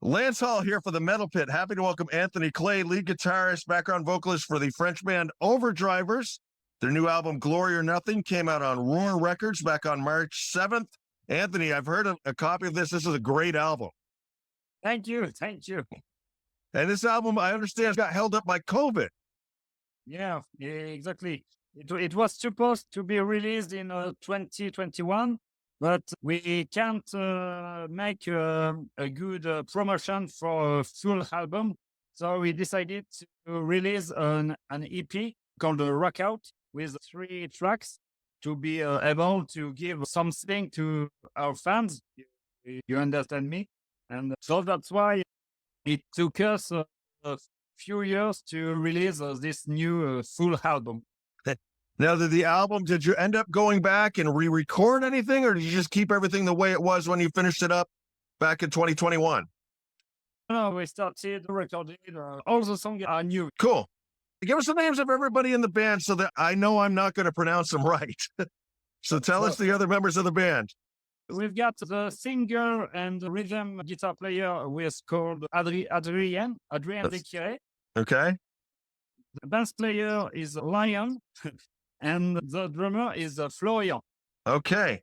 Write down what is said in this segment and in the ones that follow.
Lance Hall here for the Metal Pit. Happy to welcome Anthony Clay, lead guitarist, background vocalist for the French band Overdrivers. Their new album, Glory or Nothing, came out on Roar Records back on March 7th. Anthony, I've heard a copy of this. This is a great album. Thank you. Thank you. And this album, I understand, got held up by COVID. Yeah, exactly. It was supposed to be released in 2021, but we can't make a good promotion for a full album. So we decided to release an EP called Rock Out with 3 tracks to be able to give something to our fans. You understand me? And so that's why it took us a few years to release this new full album. Now, did you end up going back and re-record anything, or did you just keep everything the way it was when you finished it up back in 2021? No, we started recording. All the songs are new. Cool. Give us the names of everybody in the band so that I know I'm not going to pronounce them right. So tell us the other members of the band. We've got the singer and rhythm guitar player who is called Adrien Desquire. Okay. The bass player is Lion, and the drummer is Florian. Okay.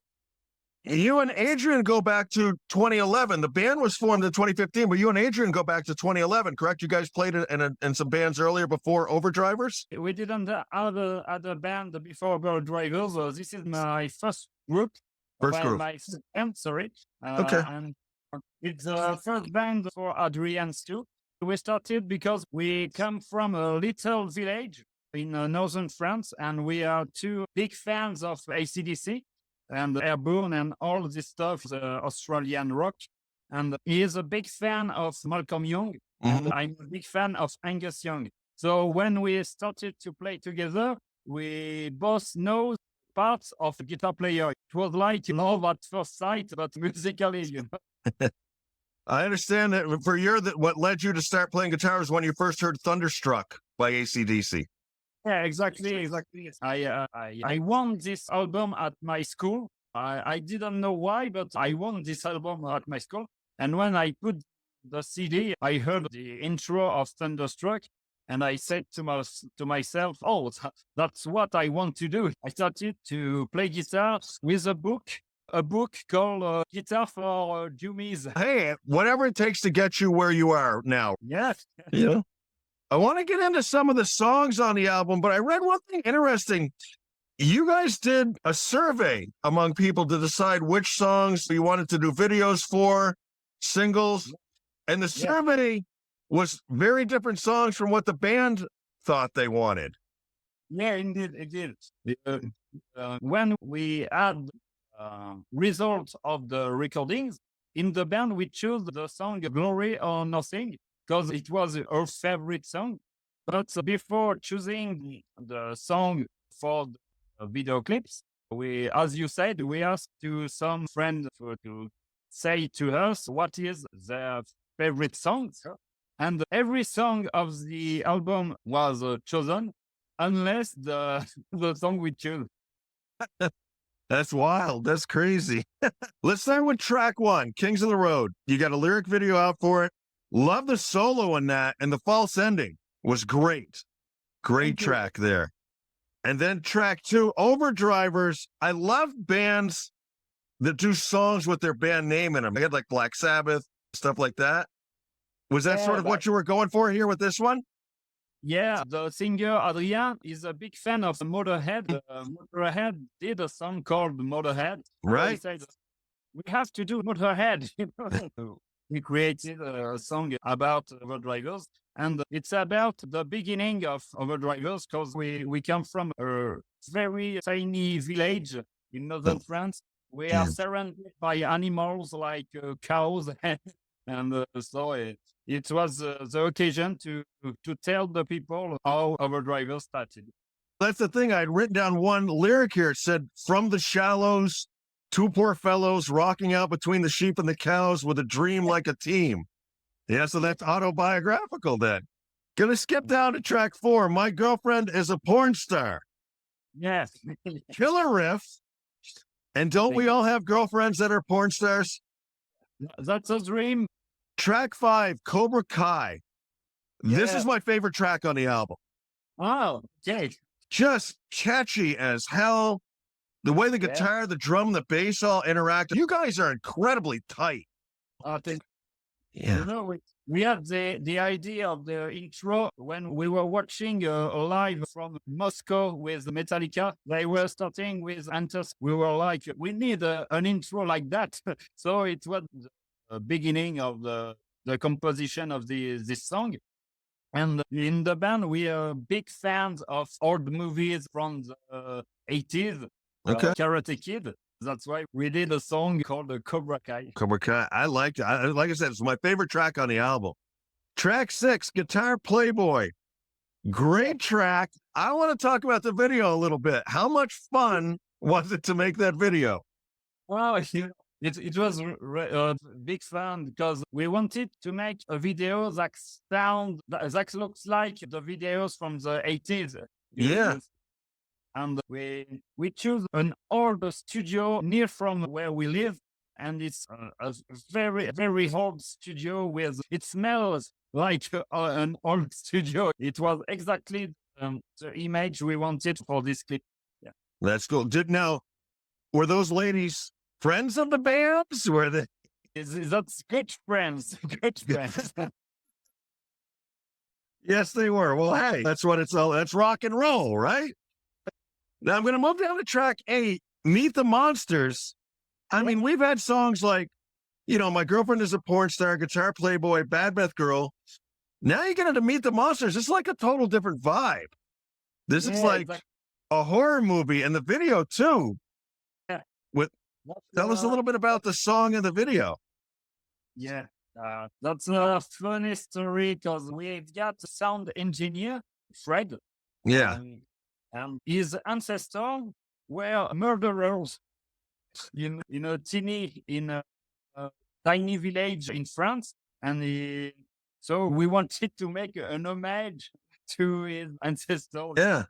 You and Adrian go back to 2011. The band was formed in 2015, but you and Adrian go back to 2011, correct? You guys played in some bands earlier before Overdrivers? We didn't have other band before Overdrivers. This is my first group. My band, sorry. Okay. And it's the first band for Adrian's too. We started because we come from a little village in northern France, and we are 2 big fans of ACDC and Airborne and all this stuff, the Australian rock. And he is a big fan of Malcolm Young, and I'm a big fan of Angus Young. So when we started to play together, we both know parts of the guitar player. It was like love at first sight, but musically, you know. I understand that for you, what led you to start playing guitar was when you first heard Thunderstruck by ACDC. Yeah, exactly. I won this album at my school. I didn't know why, but I won this album at my school. And when I put the CD, I heard the intro of Thunderstruck, and I said to myself, oh, that's what I want to do. I started to play guitar with a book called Guitar for Dummies. Hey, whatever it takes to get you where you are now. Yes. Yeah. I want to get into some of the songs on the album, but I read one thing interesting. You guys did a survey among people to decide which songs you wanted to do videos for, singles, and the survey was very different songs from what the band thought they wanted. Yeah, indeed, it did. When we had results of the recordings, in the band we chose the song Glory or Nothing because it was our favorite song. But before choosing the song for the video clips, we, as you said, we asked to some friends to say to us what is their favorite songs. And every song of the album was chosen, unless the song we chose. That's wild. That's crazy. Let's start with track 1, Kings of the Road. You got a lyric video out for it. Love the solo in that, and the false ending was great. Great track there. And then track 2, Overdrivers. I love bands that do songs with their band name in them. I had like Black Sabbath, stuff like that. Was that sort of what you were going for here with this one? Yeah, the singer Adrien is a big fan of Motorhead. Motorhead did a song called Motorhead. Right. He said, we have to do Motorhead. We created a song about Overdrivers, and it's about the beginning of Overdrivers because we come from a very tiny village in northern France. We are surrounded by animals like cows, and so it was the occasion to tell the people how Overdrivers started. That's the thing. I'd written down one lyric here. It said, from the shallows, 2 poor fellows rocking out between the sheep and the cows with a dream like a team. Yeah, so that's autobiographical then. Gonna skip down to track 4. My girlfriend is a porn star. Yes. Killer riff. And don't we all have girlfriends that are porn stars? That's a dream. Track 5, Cobra Kai. This Yeah. is my favorite track on the album. Oh, okay. Just catchy as hell. The way the Yeah. guitar, the drum, the bass all interact. You guys are incredibly tight. Thank Yeah. You know, we had the idea of the intro when we were watching a live from Moscow with Metallica. They were starting with Antus. We were like, we need an intro like that. So it was the beginning of the composition of this song. And in the band, we are big fans of old movies from the 80s, Okay. Karate Kid. That's why we did a song called Cobra Kai. Cobra Kai. I liked it. Like I said, it's my favorite track on the album. Track 6, Guitar Playboy. Great track. I want to talk about the video a little bit. How much fun was it to make that video? Well, it was big fun because we wanted to make a video that looks like the videos from the 80s. Yeah. And we choose an old studio near from where we live, and it's a very, very old studio it smells like an old studio. It was exactly the image we wanted for this clip. Yeah. That's cool. Were those ladies friends of the bands? Were they? That's good friends. Good friends. Yes, they were. Well, hey, that's what it's all. That's rock and roll, right? Now I'm going to move down to track 8, Meet the Monsters. I mean, we've had songs like, My Girlfriend is a Porn Star, Guitar Playboy, Bad Breath Girl. Now you get into Meet the Monsters. It's like a total different vibe. This is like a horror movie, and the video too. Yeah. Tell us a little bit about the song and the video. Yeah. That's a funny story because we've got a sound engineer, Fred. Yeah. And his ancestors were murderers in a tiny village in France. And so we wanted to make an homage to his ancestors. Yeah.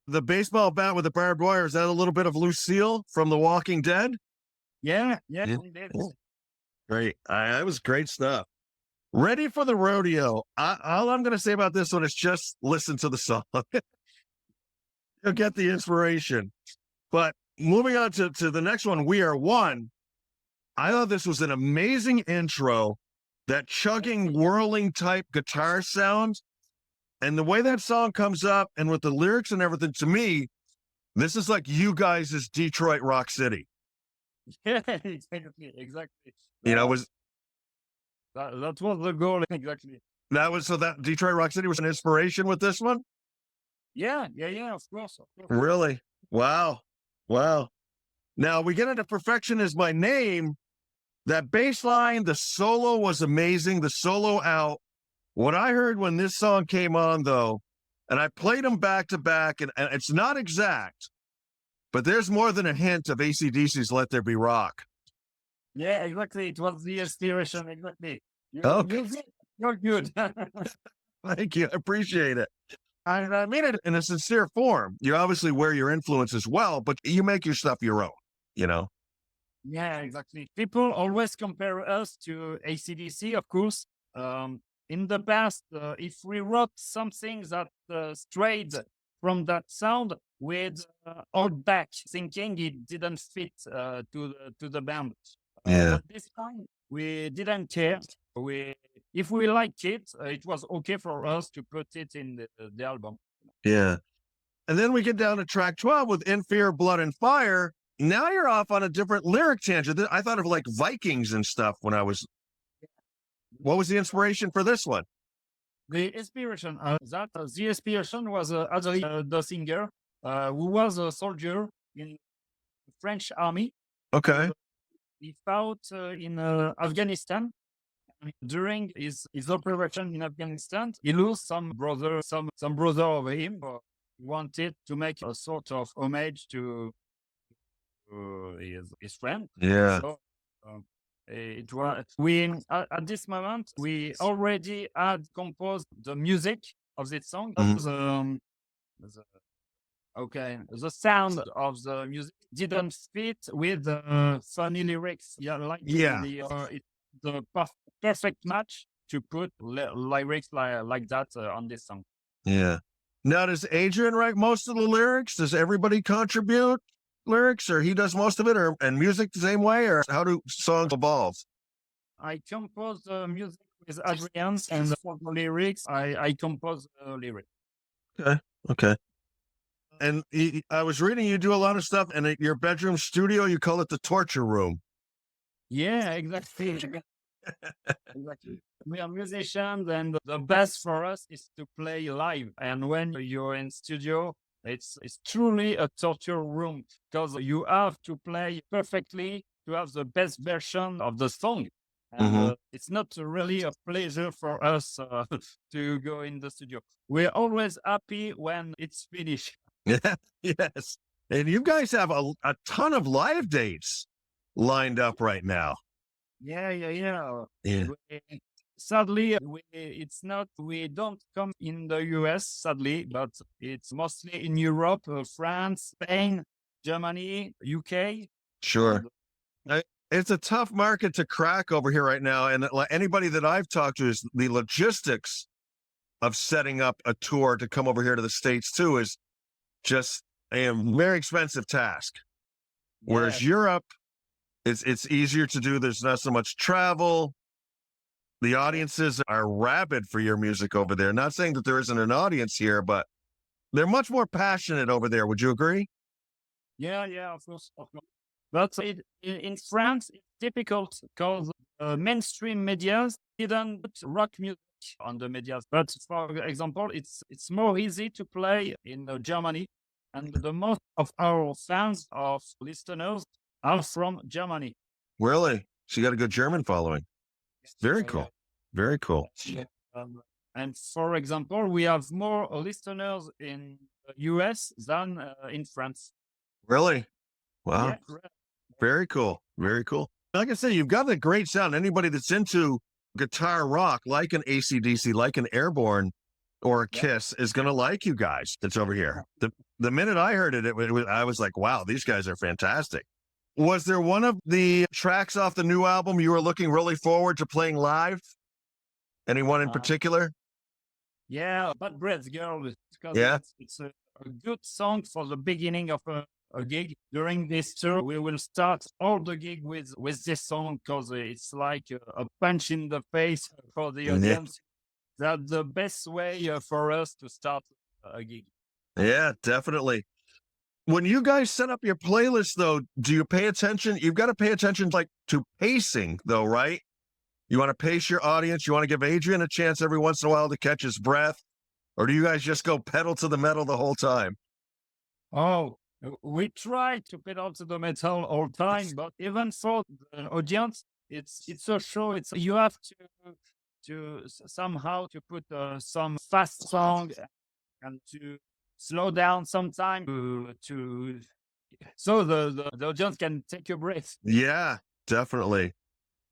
The baseball bat with the barbed wire, is that a little bit of Lucille from The Walking Dead? Yeah. Cool. Great. That was great stuff. Ready for the rodeo. All I'm going to say about this one is just listen to the song. You'll get the inspiration. But moving on to the next one, We Are One. I thought this was an amazing intro, that chugging, whirling type guitar sound. And the way that song comes up and with the lyrics and everything, to me, this is like you guys' Detroit Rock City. Yeah, exactly. That was the goal, exactly. That Detroit Rock City was an inspiration with this one? Yeah, of course. Really? Wow. Now we get into Perfection Is My Name. That bass line, the solo was amazing. The solo out. What I heard when this song came on, though, and I played them back to back, and it's not exact, but there's more than a hint of ACDC's Let There Be Rock. Yeah, exactly. It was the inspiration, exactly. You're good. Thank you. I appreciate it. I mean it in a sincere form. You obviously wear your influence as well, but you make your stuff your own, Yeah, exactly. People always compare us to ACDC, of course. In the past, if we wrote something that strayed from that sound, we'd hold back, thinking it didn't fit to the band. But this time, we didn't care. If we liked it, it was okay for us to put it in the album. Yeah. And then we get down to track 12 with In Fear, Blood, and Fire. Now you're off on a different lyric tangent. I thought of like Vikings and stuff when I was... What was the inspiration for this one? The inspiration was actually the singer who was a soldier in the French army. Okay. He fought in Afghanistan. During his operation in Afghanistan, he lost some brother of him. He wanted to make a sort of homage to his friend. Yeah. So, it was at this moment we already had composed the music of this song. Mhm. The sound of the music didn't fit with the funny lyrics. The perfect match to put lyrics like that on this song. Yeah. Now, does Adrian write most of the lyrics? Does everybody contribute lyrics, or he does most of it, or and music the same way, or how do songs evolve? I compose the music with Adrian, and for the lyrics, I compose the lyrics. Okay. Okay. And I was reading you do a lot of stuff, and at your bedroom studio, you call it the torture room. Yeah, exactly. Exactly. We are musicians, and the best for us is to play live. And when you're in studio, it's truly a torture room because you have to play perfectly to have the best version of the song. And Mhm. it's not really a pleasure for us to go in the studio. We're always happy when it's finished. Yeah. Yes. And you guys have a ton of live dates lined up right now. Yeah. Yeah. Sadly, we don't come in the US, sadly, but it's mostly in Europe, France, Spain, Germany, UK. Sure. It's a tough market to crack over here right now. And anybody that I've talked to is the logistics of setting up a tour to come over here to the States too is just a very expensive task. Whereas Yeah. Europe, it's easier to do. There's not so much travel. The audiences are rabid for your music over there. Not saying that there isn't an audience here, but they're much more passionate over there. Would you agree? Yeah, of course. But in France, it's difficult because mainstream media didn't put rock music on the media. But for example, it's more easy to play in Germany, and the most of our fans of listeners are from Germany. Really? So you got a good German following. Very Yeah. cool. Very cool. And for example, we have more listeners in the US than in France. Really? Wow. Yeah, correct. Very cool. Very cool. Like I said, you've got a great sound. Anybody that's into guitar rock, like an ACDC, like an Airborne or a Yeah. Kiss, is going to like you guys that's over here. The minute I heard it, I was like, wow, these guys are fantastic. Was there one of the tracks off the new album you were looking really forward to playing live? Anyone in Uh, particular? Yeah, Bad Breath Girl, because Yeah. it's a good song for the beginning of a gig. During this tour, we will start all the gig with this song because it's like a punch in the face for the Yeah. audience. That's the best way for us to start a gig. Yeah, definitely. When you guys set up your playlist, though, do you pay attention? You've got to pay attention like to pacing, though, right? You want to pace your audience. You want to give Adrian a chance every once in a while to catch his breath, or do you guys just go pedal to the metal the whole time? Oh, we try to pedal to the metal all time, but even for the audience, it's a show. It's you have to somehow to put some fast song and to slow down sometime to so the audience can take a breath. Yeah, definitely.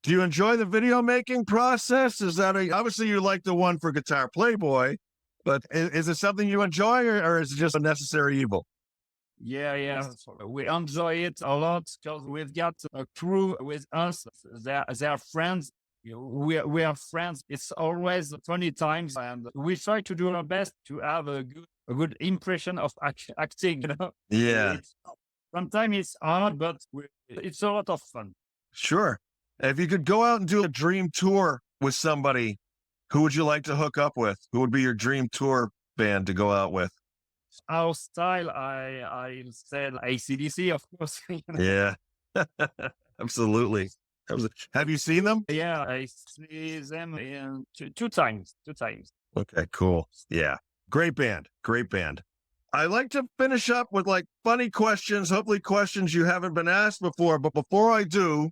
Do you enjoy the video making process? Is that obviously you like the one for Guitar Playboy, but is it something you enjoy, or is it just a necessary evil? Yeah. We enjoy it a lot because we've got a crew with us. They're friends. We are friends. It's always funny times, and we try to do our best to have a good impression of acting. Yeah, Sometimes it's hard, but it's a lot of fun. sure. If you could go out and do a dream tour with somebody, who would you like to hook up with? Who would be your dream tour band to go out with? Our style, I said ACDC, of course. Yeah, absolutely. Have you seen them? Yeah, I see them in two times. Okay, cool. Yeah. Great band. Great band. I like to finish up with like funny questions, hopefully questions you haven't been asked before. But before I do,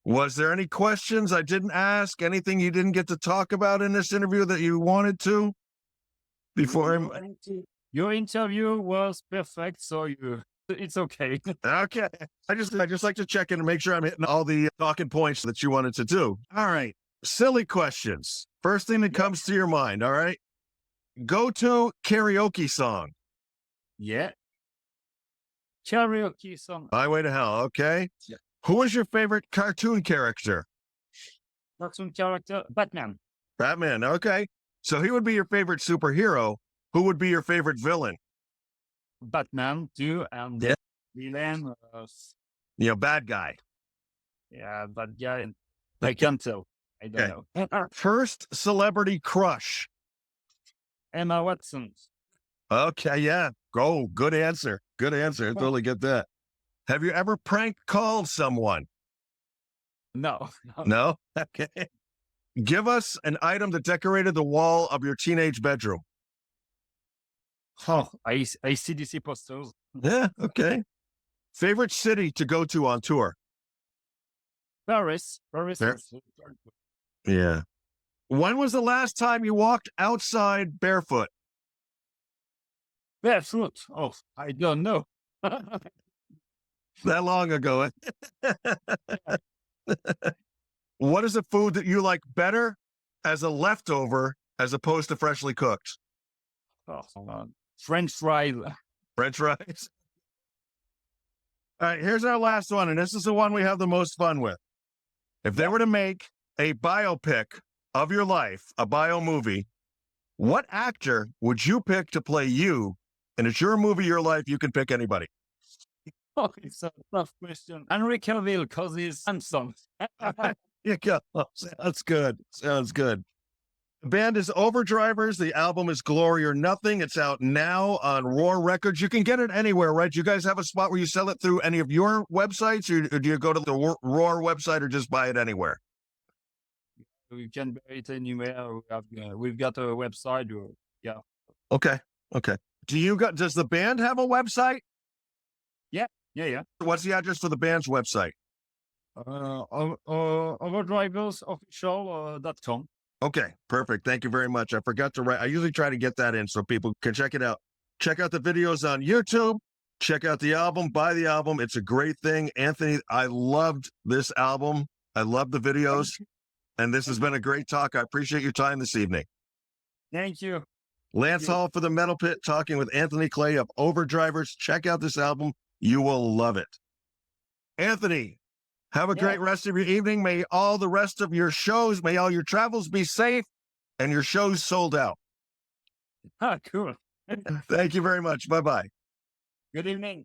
was there any questions I didn't ask? Anything you didn't get to talk about in this interview that you wanted to before I... Your interview was perfect, so it's okay. Okay. I just like to check in and make sure I'm hitting all the talking points that you wanted to do. All right. Silly questions. First thing that comes to your mind. All right. Go-to karaoke song. Yeah. Karaoke song. Highway to Hell. Okay. Yeah. Who is your favorite cartoon character? cartoon character, Batman. Batman. Okay. So he would be your favorite superhero. Who would be your favorite villain? Batman too, and Yeah. villain. Bad guy. Yeah, that guy. I can't tell. I don't know. First celebrity crush. Emma Watson. Okay. Yeah. Go. Good answer. Good answer. I totally get that. Have you ever prank called someone? No. No? Okay. Give us an item that decorated the wall of your teenage bedroom. Oh, ACDC posters. Yeah. Okay. Favorite city to go to on tour? Paris. There- Yeah. When was the last time you walked outside barefoot? Barefoot. Oh, I don't know. That long ago. What is a food that you like better as a leftover as opposed to freshly cooked? French fries. French fries. All right, here's our last one, and this is the one we have the most fun with. If they were to make a biopic of your life, a bio movie, what actor would you pick to play you? And it's your movie, your life. You can pick anybody. Oh, it's a tough question. Henry Cavill, because he's handsome. You go. Sounds good. Sounds good. The band is Overdrivers. The album is Glory or Nothing. It's out now on Roar Records. You can get it anywhere, right? You guys have a spot where you sell it through any of your websites, or do you go to the Roar website or just buy it anywhere? We can buy it anywhere. We've got a website. Yeah. Okay. Okay. Does the band have a website? Yeah. What's the address for the band's website? Overdraiversofficial.com. Okay, perfect. Thank you very much. I forgot to write. I usually try to get that in so people can check it out. Check out the videos on YouTube. Check out the album. Buy the album. It's a great thing. Anthony, I loved this album. I love the videos. And this has been a great talk. I appreciate your time this evening. Thank you. Lance Hall for the Metal Pit, talking with Anthony Clay of Overdrivers. Check out this album. You will love it. Anthony, have a great rest of your evening. May all the rest of your shows, may all your travels be safe and your shows sold out. Cool. Thank you very much. Bye-bye. Good evening.